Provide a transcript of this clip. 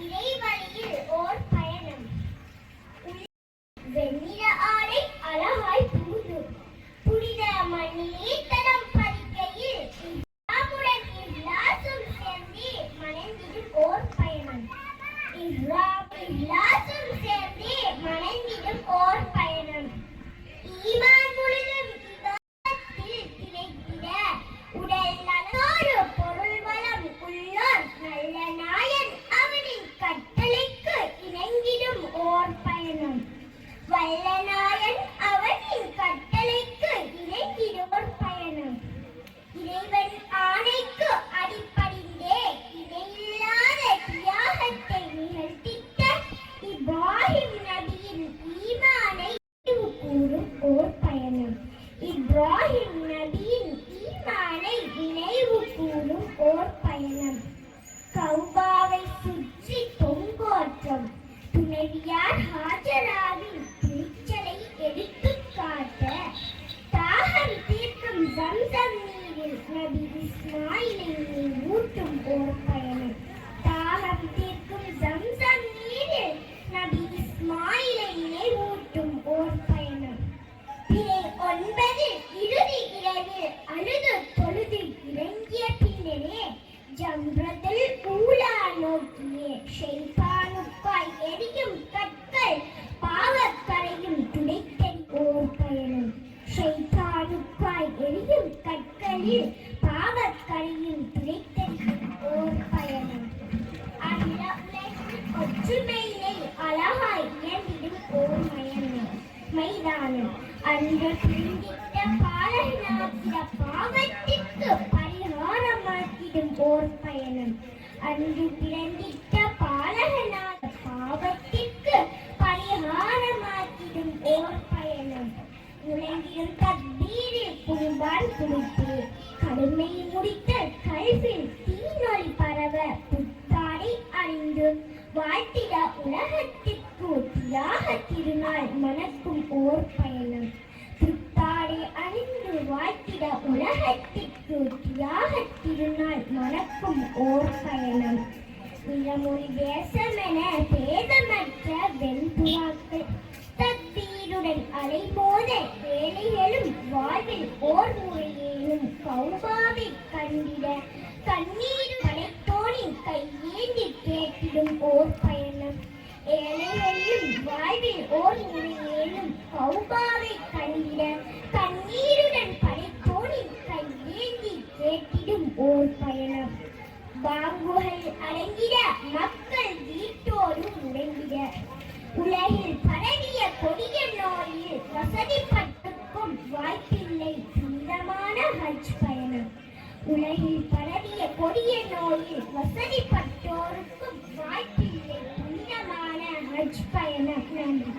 இறைவழியில் ஓர் பயணம். வெண்ணிற ஆடை அழகாய் பூண்டும் புனித மண்ணிலே தடம் பதிக்கையில் இஸ்லாமுடன் இஹ்லாசும் சேர்ந்து மணந்திடும் ஓர் பயணம். இஹ்லாசும் சேர்ந்து மணந்திடும் ஓர் பயணம். ஈமான் முழுதும் இபாதத்தில் திளைத்திட உடல் நலத்தோடு பொருள் வளம் உள்ளோர் நல்ல நாயன் அவனின் கட்டளைக்கு இணங்கிடும் ஓர் பயணம். வல்ல நாயன் அவனின் கட்டளைக்கு இணங்கிடும் ஓர் பயணம். இறைவன் ஆணைக்கு அடிபணிந்தே இணையில்லாத தியாகத்தை நிகழ்த்திட்ட இப்ராஹிம் நபியின் ஈமானை கூறும் ஓர் பயணம். இப்ராஹிம் நபியின் ஈமானை நினைவு கூறும் ஓர் பயணம். கௌபாவை சுற்றி தொங்கோற்றம் துணைவியார் ஹாஜராவின் துணிச்சலை எடுத்துக் காட்ட தாகம் தீர்க்கும் ஜம்சம் நீரில் நபி இஸ்மாயிலை ஊட்டும் ஓர் பயணம். தாகம் தீர்க்கும் ஜம்சம் நீரில் நபி இஸ்மாயிலை ஊட்டும் ஓர் பயணம். பிறை 9 இறுதி இரவில் அழுது தொழுது இறங்கிய பின்னரே ஜம்ரத்துல் ஊலா நோக்கிய ஷைத்தானுக்காய் எரியும் கற்கள் பாவக்கரையும் துடைத்தல் ஓர் பயணம். ஷைத்தானுக்காய் எரியும் கற்களில் பாவக்கரையும் துடைத்தல் ஓர் பயணம். அகில உலகின் ஒற்றுமையினை அழகாய் இயந்திடும் ஓர் மைதானம். அன்று பிரிந்திட்ட பாலகனாகிற பாவத்திற்கு பரிகாரமாக்கிடும் ஓர் பயணம். அன்று பிறந்திட்ட பாலகனாக பாவத்திற்கு பரிகாரமாக்கிடும் ஓர் பயணம். உலகிலும் தக்பீரில் புகும்பான் குளித்து கடுமை முடித்த கல்வியில் தீநொழி பரவ புத்தாடை அணிந்து வாழ்த்திட உலகத்திற்கு தியாக திருநாள் மணக்கும் ஓர் பயணம். புத்தாடை அணிந்து வாழ்த்திட உலகத்திற்கு தியாக திருநாள் மணக்கும் ஓர் பயணம். நிலமொழி தேசமென பேதமற்ற வெண்புறாக்கள் தக்பீருடன் அலைமோத ஏழைகளும் வாழ்வில் ஓர் முறையேனும் கௌபாவை கண்டிட கண்ணீர் படைத்தோனின் கையேந்தி கேட்டிடும் ஓர் பயணம். ஏழைகளும் வாழ்வில் ஓர் முறையேனும் கௌபாவை கண்டிட கண்ணீருடன் படைத்தோனின் கையேந்தி கேட்டிடும் ஓர் பயணம். பாங்குகள் அடங்கிட மக்கள் வீட்டோடு முடங்கிட உலகில் பரவிய கொடிய நோயில் வசதிப்பட்டிருக்கும் வாய்ப்பில்லை புனிதமான ஹஜ் பயணம். உலகில் பரவிய கொடிய நோயில் வசதிப்பட்டோருக்கும் வாய்ப்பில்லை புனிதமான ஹஜ் பயணம். நன்றி.